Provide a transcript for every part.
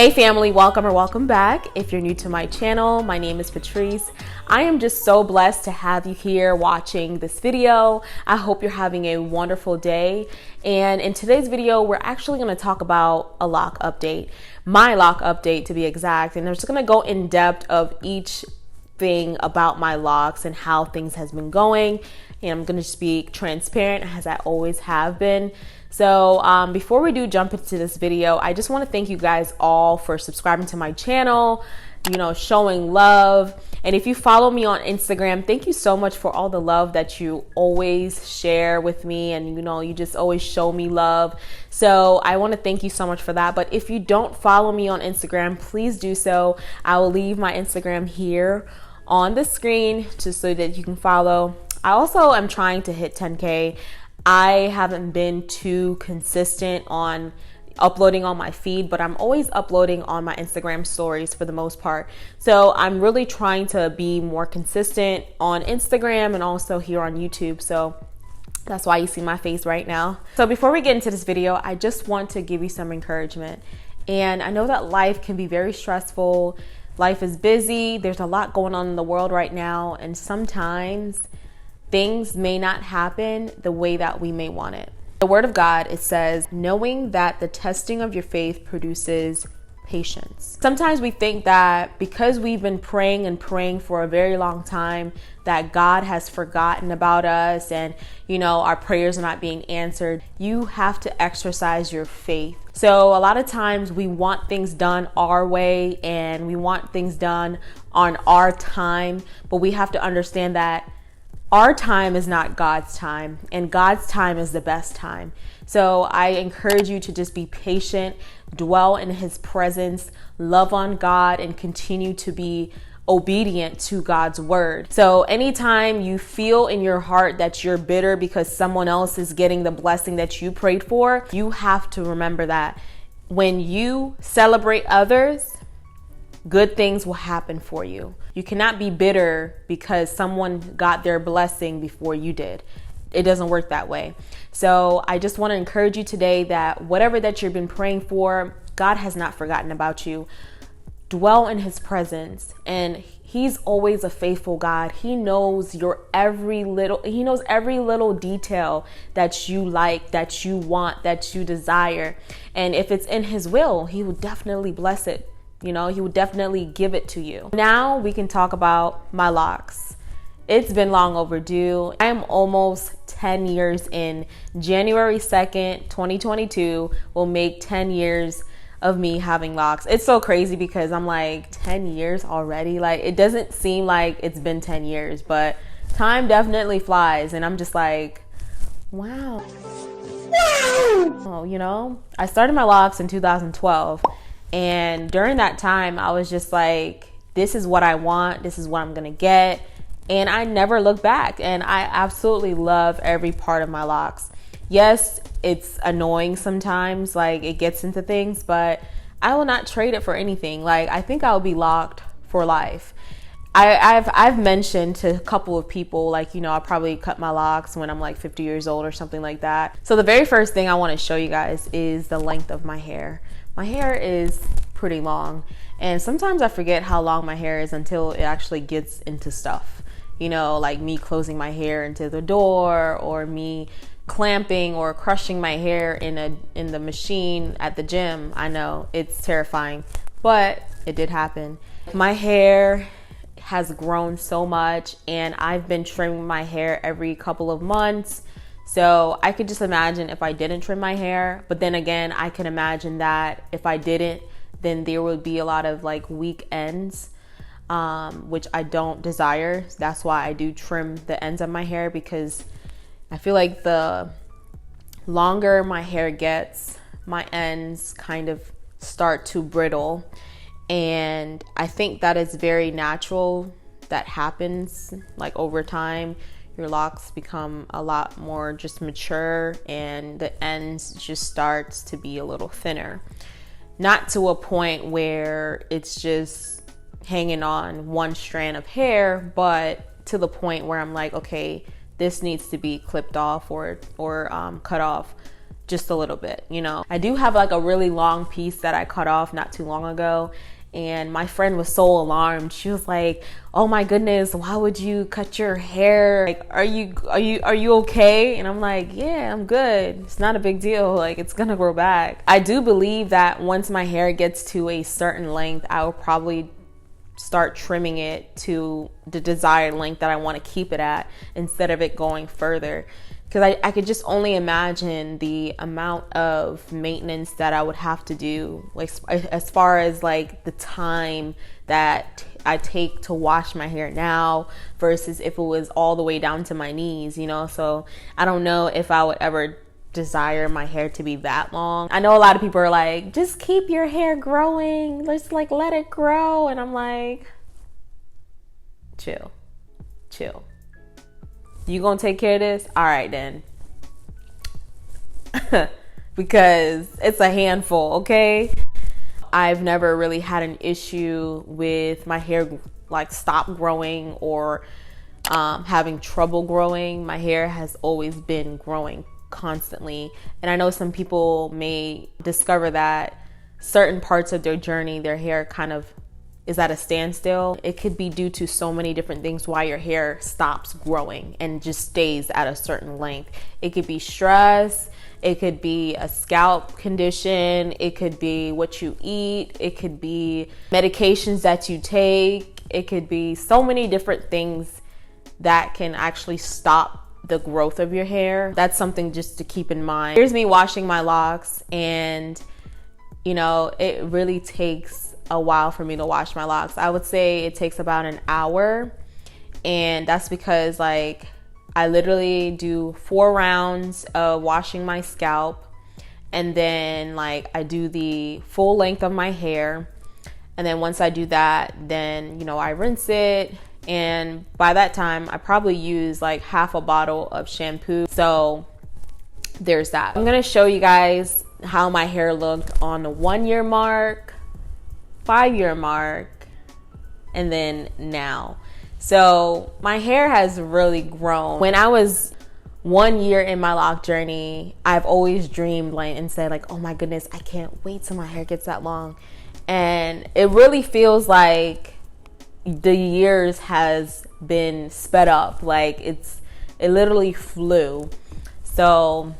Hey family, welcome or welcome back. If you're new to my channel, my name is Patrice. I am just so blessed to have you here watching this video. I hope you're having a wonderful day. And in today's video, we're actually going to talk about a lock update, my lock update to be exact. And I'm just going to go in depth of each thing about my locks and how things has been going. And I'm going to just be transparent as I always have been. So before we do jump into this video, I just want to thank you guys all for subscribing to my channel, showing love. And if you follow me on Instagram, thank you so much for all the love that you always share with me. And, you just always show me love. So I want to thank you so much for that. But if you don't follow me on Instagram, please do so. I will leave my Instagram here on the screen just so that you can follow. I also am trying to hit 10K. I haven't been too consistent on uploading on my feed, but I'm always uploading on my Instagram stories for the most part. So I'm really trying to be more consistent on Instagram and also here on YouTube. So that's why you see my face right now. So before we get into this video, I just want to give you some encouragement. And I know that life can be very stressful. Life is busy. There's a lot going on in the world right now. And sometimes things may not happen the way that we may want it. The word of God, it says, knowing that the testing of your faith produces patience. Sometimes we think that because we've been praying and praying for a very long time, that God has forgotten about us and, our prayers are not being answered. You have to exercise your faith. So a lot of times we want things done our way and we want things done on our time, but we have to understand that our time is not God's time, and God's time is the best time. So I encourage you to just be patient, dwell in His presence, love on God, and continue to be obedient to God's word. So anytime you feel in your heart that you're bitter because someone else is getting the blessing that you prayed for, you have to remember that when you celebrate others, good things will happen for you. You cannot be bitter because someone got their blessing before you did. It doesn't work that way. So I just want to encourage you today that whatever that you've been praying for, God has not forgotten about you. Dwell in His presence, and He's always a faithful God. He knows every little detail that you like, that you want, that you desire. And if it's in His will, He will definitely bless it. He would definitely give it to you. Now we can talk about my locks. It's been long overdue. I am almost 10 years in. January 2nd, 2022 will make 10 years of me having locks. It's so crazy because I'm like 10 years already. Like, it doesn't seem like it's been 10 years, but time definitely flies. And I'm just like, wow. I started my locks in 2012. And during that time, I was just like, this is what I want. This is what I'm going to get. And I never looked back. And I absolutely love every part of my locks. Yes, it's annoying sometimes, like it gets into things, but I will not trade it for anything. Like, I think I'll be locked for life. I've mentioned to a couple of people, like, I'll probably cut my locks when I'm like 50 years old or something like that. So the very first thing I want to show you guys is the length of my hair. My hair is pretty long, and sometimes I forget how long my hair is until it actually gets into stuff, like me closing my hair into the door, or me clamping or crushing my hair in the machine at the gym. I know it's terrifying, but it did happen. My hair has grown so much, and I've been trimming my hair every couple of months. So I could just imagine if I didn't trim my hair, but then again, I can imagine that if I didn't, then there would be a lot of like weak ends, which I don't desire. That's why I do trim the ends of my hair, because I feel like the longer my hair gets, my ends kind of start to brittle. And I think that is very natural. That happens like over time. Your locks become a lot more just mature, and the ends just starts to be a little thinner. Not to a point where it's just hanging on one strand of hair, but to the point where I'm like, okay, this needs to be clipped off or cut off just a little bit, you know. I do have like a really long piece that I cut off not too long ago, and my friend was so alarmed. She was like, "Oh my goodness, why would you cut your hair? Like, are you okay?" And I'm like, "Yeah, I'm good. It's not a big deal. Like, it's gonna grow back." I do believe that once my hair gets to a certain length, I will probably start trimming it to the desired length that I want to keep it at, instead of it going further. Because I could just only imagine the amount of maintenance that I would have to do, like as far as like the time that I take to wash my hair now versus if it was all the way down to my knees, you know. So I don't know if I would ever desire my hair to be that long. I know a lot of people are like, just keep your hair growing, let's like let it grow, and I'm like, chill. You gonna take care of this? All right then. Because it's a handful, okay? I've never really had an issue with my hair like stop growing or having trouble growing. My hair has always been growing constantly. And I know some people may discover that certain parts of their journey, their hair kind of is at a standstill. It could be due to so many different things why your hair stops growing and just stays at a certain length. It could be stress, it could be a scalp condition, it could be what you eat, it could be medications that you take, it could be so many different things that can actually stop the growth of your hair. That's something just to keep in mind. Here's me washing my locks, and you know, it really takes a while for me to wash my locks. I would say it takes about an hour, and that's because like I literally do 4 rounds of washing my scalp, and then like I do the full length of my hair, and then once I do that, then you know, I rinse it, and by that time I probably use like half a bottle of shampoo. So there's that. I'm gonna show you guys how my hair looked on the 1 year mark, 5 year mark, and then now. So my hair has really grown. When I was 1 year in my lock journey, I've always dreamed like and said like, oh my goodness, I can't wait till my hair gets that long. And it really feels like the years has been sped up. Like it literally flew. So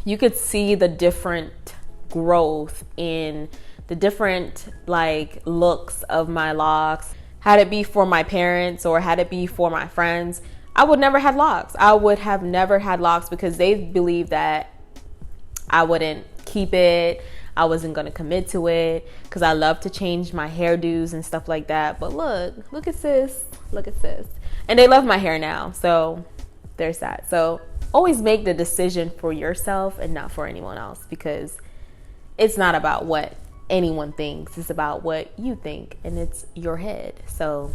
you could see the different growth in the different like looks of my locks. Had it be for my parents or had it be for my friends, I would never had locks. I would have never had locks because they believed that I wouldn't keep it. I wasn't going to commit to it because I love to change my hairdos and stuff like that. But look at sis. Look at sis. And they love my hair now. So there's that. So always make the decision for yourself and not for anyone else, because it's not about what anyone thinks. It's about what you think, and it's your head. So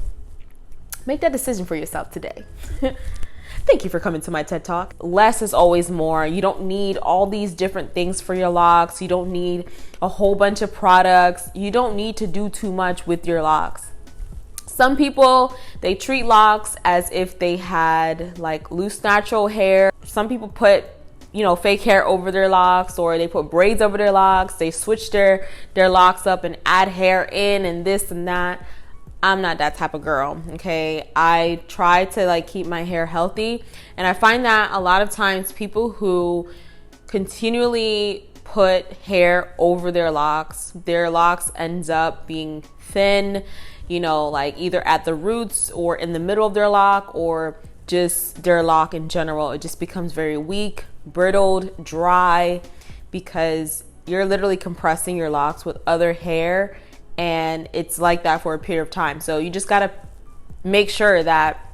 make that decision for yourself today. Thank you for coming to my TED Talk. Less is always more. You don't need all these different things for your locks. You don't need a whole bunch of products. You don't need to do too much with your locks. Some people, they treat locks as if they had like loose natural hair. Some people put, you know, fake hair over their locks, or they put braids over their locks. They switch their locks up and add hair in and this and that. I'm not that type of girl, okay? I try to like keep my hair healthy, and I find that a lot of times people who continually put hair over their locks ends up being thin, you know, like either at the roots or in the middle of their lock, or just their lock in general. It just becomes very weak, brittled, dry, because you're literally compressing your locks with other hair, and it's like that for a period of time. So you just gotta make sure that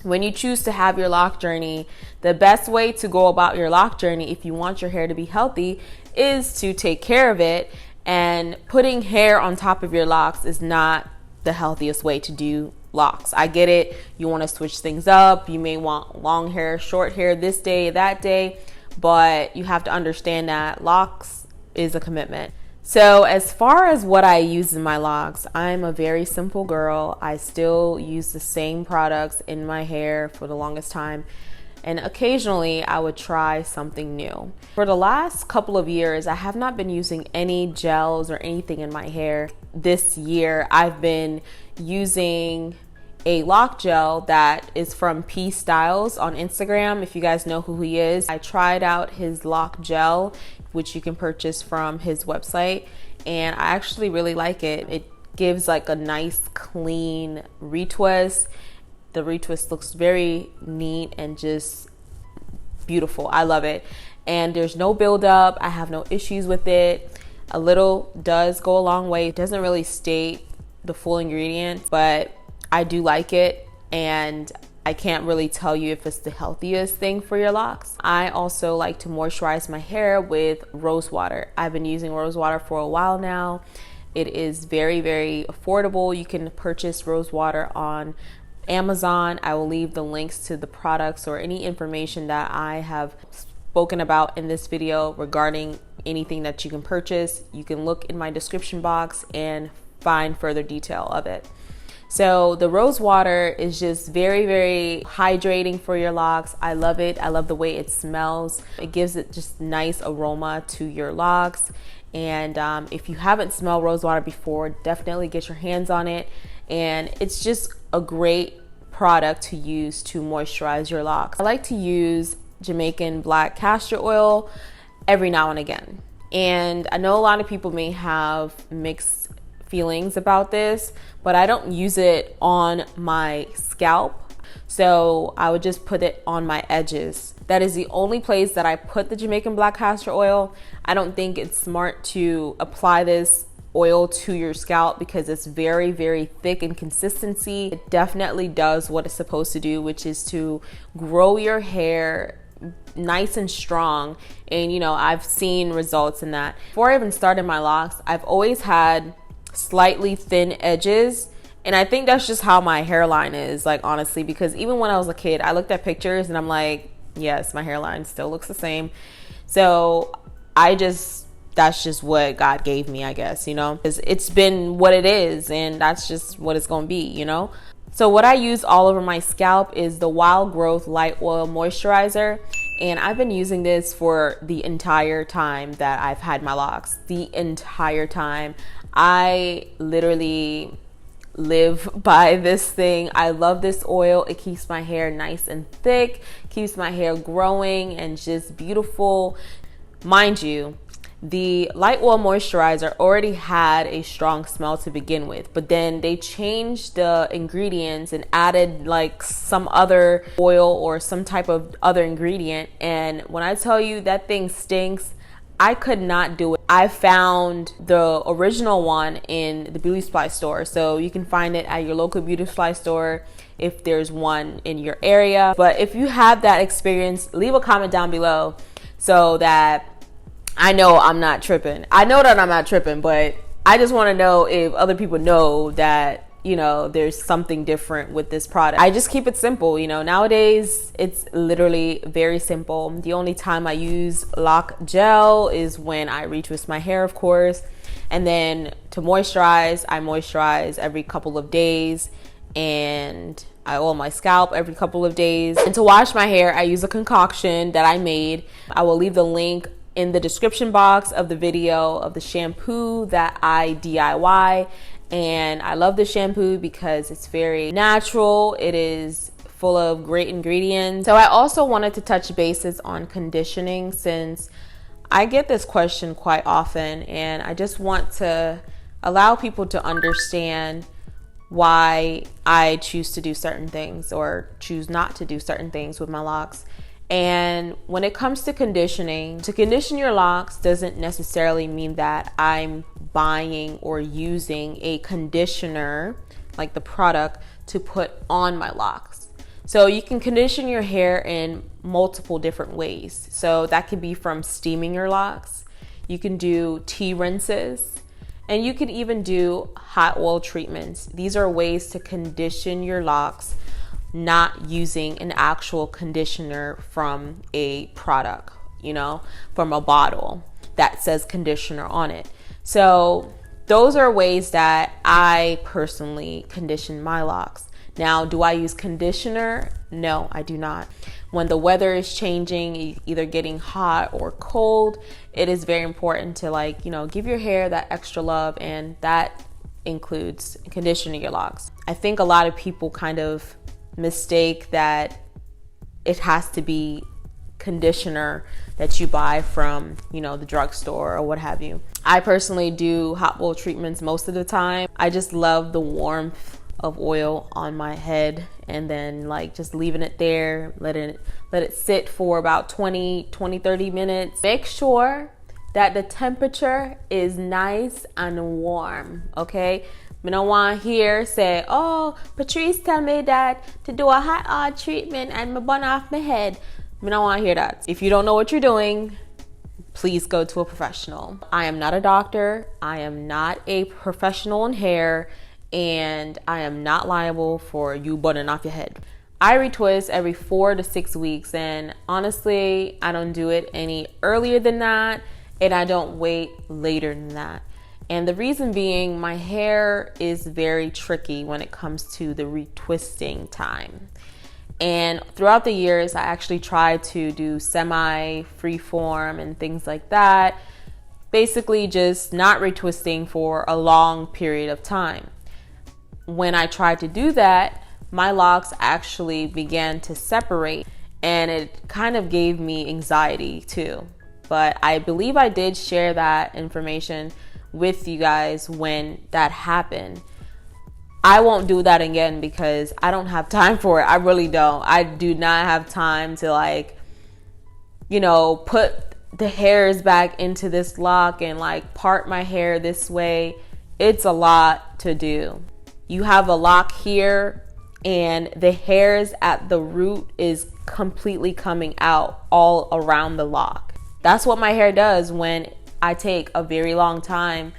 when you choose to have your lock journey, the best way to go about your lock journey, if you want your hair to be healthy, is to take care of it. And putting hair on top of your locks is not the healthiest way to do locks. I get it. You want to switch things up. You may want long hair, short hair this day, that day, but you have to understand that locks is a commitment. So as far as what I use in my locks, I'm a very simple girl. I still use the same products in my hair for the longest time. and occasionally I would try something new. For the last couple of years, I have not been using any gels or anything in my hair. This year, I've been using a lock gel that is from P Styles on Instagram. If you guys know who he is, I tried out his lock gel, which you can purchase from his website, and I actually really like it. It gives like a nice clean retwist. The retwist looks very neat and just beautiful. I love it. And there's no buildup. I have no issues with it. A little does go a long way. It doesn't really state the full ingredient, but I do like it. And I can't really tell you if it's the healthiest thing for your locks. I also like to moisturize my hair with Rosewater. I've been using Rosewater for a while now. It is very, very affordable. You can purchase Rosewater on Amazon. I will leave the links to the products or any information that I have spoken about in this video regarding anything that you can purchase. You can look in my description box and find further detail of it. So the Rosewater is just very, very hydrating for your locks. I love it. I love the way it smells. It gives it just nice aroma to your locks. And if you haven't smelled Rosewater before, definitely get your hands on it. And it's just a great product to use to moisturize your locks. I like to use Jamaican black castor oil every now and again. And I know a lot of people may have mixed feelings about this, but I don't use it on my scalp. So I would just put it on my edges. That is the only place that I put the Jamaican black castor oil. I don't think it's smart to apply this oil to your scalp because it's very, very thick in consistency. It definitely does what it's supposed to do, which is to grow your hair nice and strong. And you know, I've seen results in that. Before I even started my locks, I've always had slightly thin edges. And I think that's just how my hairline is, like, honestly, because even when I was a kid, I looked at pictures and I'm like, yes, my hairline still looks the same. So that's just what God gave me, I guess, you know, because it's been what it is and that's just what it's going to be, you know. So what I use all over my scalp is the Wild Growth Light Oil Moisturizer. And I've been using this for the entire time that I've had my locks. The entire time. I literally live by this thing. I love this oil. It keeps my hair nice and thick, keeps my hair growing and just beautiful. Mind you, the light oil moisturizer already had a strong smell to begin with, but then they changed the ingredients and added like some other oil or some type of other ingredient. And when I tell you that thing stinks, I could not do it. I found the original one in the beauty supply store. So you can find it at your local beauty supply store if there's one in your area. But if you have that experience, leave a comment down below so that I know I'm not tripping. I know that I'm not tripping, but I just want to know if other people know that, you know, there's something different with this product. I just keep it simple. You know, nowadays it's literally very simple. The only time I use lock gel is when I retwist my hair, of course. And then to moisturize, I moisturize every couple of days and I oil my scalp every couple of days. And to wash my hair, I use a concoction that I made. I will leave the link in the description box of the video of the shampoo that I DIY. And I love the shampoo because it's very natural. It is full of great ingredients. So I also wanted to touch bases on conditioning since I get this question quite often, and I just want to allow people to understand why I choose to do certain things or choose not to do certain things with my locks. And when it comes to conditioning, to condition your locks doesn't necessarily mean that I'm buying or using a conditioner, like the product, to put on my locks. So you can condition your hair in multiple different ways. So that could be from steaming your locks. You can do tea rinses, and you can even do hot oil treatments. These are ways to condition your locks, not using an actual conditioner from a product, you know, from a bottle that says conditioner on it. So those are ways that I personally condition my locks. Now, do I use conditioner? No, I do not. when the weather is changing, either getting hot or cold, it is very important to, like, you know, give your hair that extra love, and that includes conditioning your locks. I think a lot of people kind of mistake that it has to be conditioner that you buy from, you know, the drugstore or what have you. I personally do hot bowl treatments most of the time. I just love the warmth of oil on my head, and then like just leaving it there, let it sit for about 30 minutes. Make sure that the temperature is nice and warm, okay? I don't want to hear say, oh, Patrice tell me that to do a hot oil treatment and me burn off my head. I don't want to hear that. If you don't know what you're doing, please go to a professional. I am not a doctor. I am not a professional in hair, and I am not liable for you burning off your head. I retwist every 4 to 6 weeks, and honestly, I don't do it any earlier than that, and I don't wait later than that. And the reason being, my hair is very tricky when it comes to the retwisting time. And throughout the years, I actually tried to do semi-freeform and things like that. Basically just not retwisting for a long period of time. When I tried to do that, my locks actually began to separate, and it kind of gave me anxiety too. But I believe I did share that information with you guys when that happened. I won't do that again because I don't have time for it. I really don't. I do not have time to, like, you know, put the hairs back into this lock and like part my hair this way. It's a lot to do. You have a lock here and the hairs at the root is completely coming out all around the lock. That's what my hair does when I take a very long time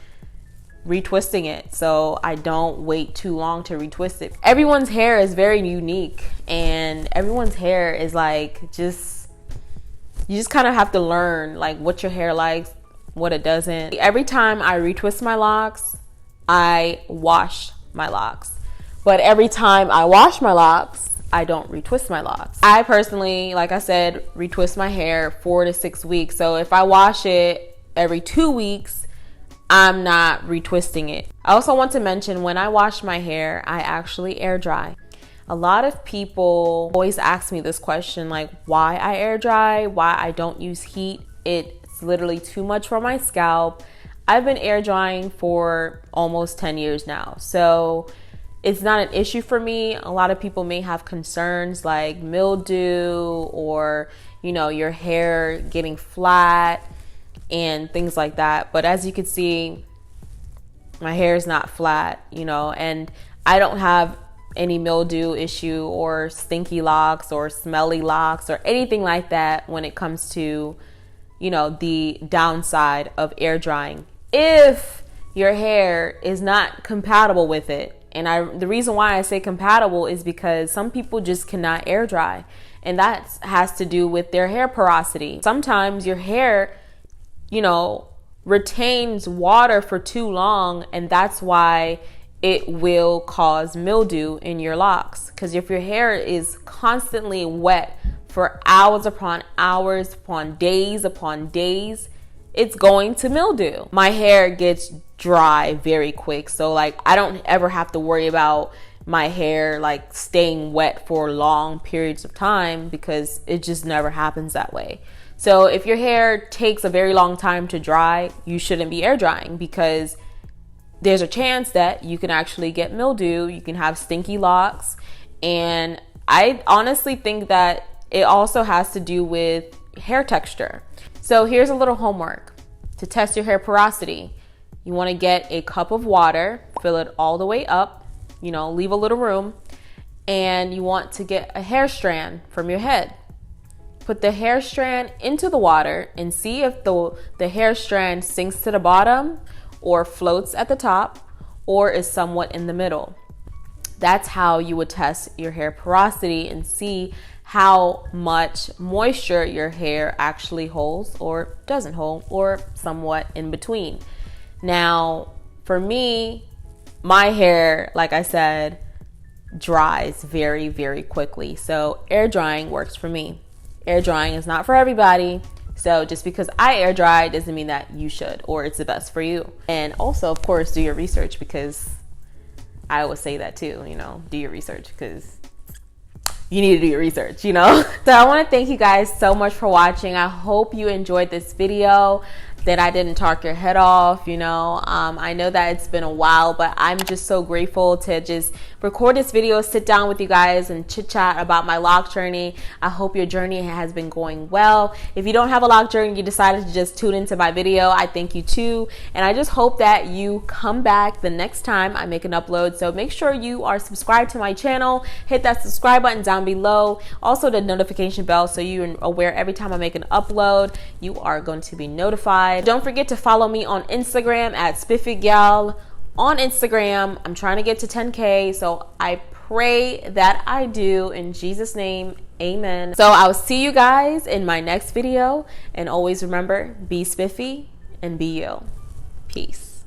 retwisting it. So I don't wait too long to retwist it. Everyone's hair is very unique, and everyone's hair is like you just kind of have to learn like what your hair likes, what it doesn't. Every time I retwist my locks, I wash my locks. But every time I wash my locks, I don't retwist my locks. I personally, like I said, retwist my hair 4 to 6 weeks. So if I wash it every 2 weeks, I'm not retwisting it. I also want to mention, when I wash my hair, I actually air dry. A lot of people always ask me this question, like why I air dry, why I don't use heat. It's literally too much for my scalp. I've been air drying for almost 10 years now, so it's not an issue for me. A lot of people may have concerns like mildew or, you know, your hair getting flat and things like that. But as you can see, my hair is not flat, you know, and I don't have any mildew issue or stinky locks or smelly locks or anything like that when it comes to, you know, the downside of air drying. If your hair is not compatible with it, and the reason why I say compatible is because some people just cannot air dry, and that has to do with their hair porosity. Sometimes your hair, you know, retains water for too long, and that's why it will cause mildew in your locks. Because if your hair is constantly wet for hours upon hours, upon days, it's going to mildew. My hair gets dry very quick, so like I don't ever have to worry about my hair like staying wet for long periods of time, because it just never happens that way. So if your hair takes a very long time to dry, you shouldn't be air drying, because there's a chance that you can actually get mildew, you can have stinky locks. And I honestly think that it also has to do with hair texture. So here's a little homework to test your hair porosity. You want to get a cup of water, fill it all the way up, you know, leave a little room, and you want to get a hair strand from your head. Put the hair strand into the water and see if the hair strand sinks to the bottom or floats at the top or is somewhat in the middle. That's how you would test your hair porosity and see how much moisture your hair actually holds or doesn't hold, or somewhat in between. Now, for me, my hair, like I said, dries very, very quickly. So air drying works for me. Air drying is not for everybody. So just because I air dry doesn't mean that you should, or it's the best for you. And also, of course, do your research, because I always say that too, you know, do your research, because you need to do your research, you know. So I want to thank you guys so much for watching. I hope you enjoyed this video, that I didn't talk your head off, you know. I know that it's been a while, but I'm just so grateful to just record this video, sit down with you guys and chit chat about my lock journey. I hope your journey has been going well. If you don't have a lock journey, you decided to just tune into my video, I thank you too. And I just hope that you come back the next time I make an upload. So make sure you are subscribed to my channel, hit that subscribe button down below, also the notification bell, so you're aware every time I make an upload, you are going to be notified. Don't forget to follow me on Instagram at SpiffyGal on Instagram. I'm trying to get to 10K, so I pray that I do in Jesus' name. Amen. So I'll see you guys in my next video, and always remember, be spiffy and be you. Peace.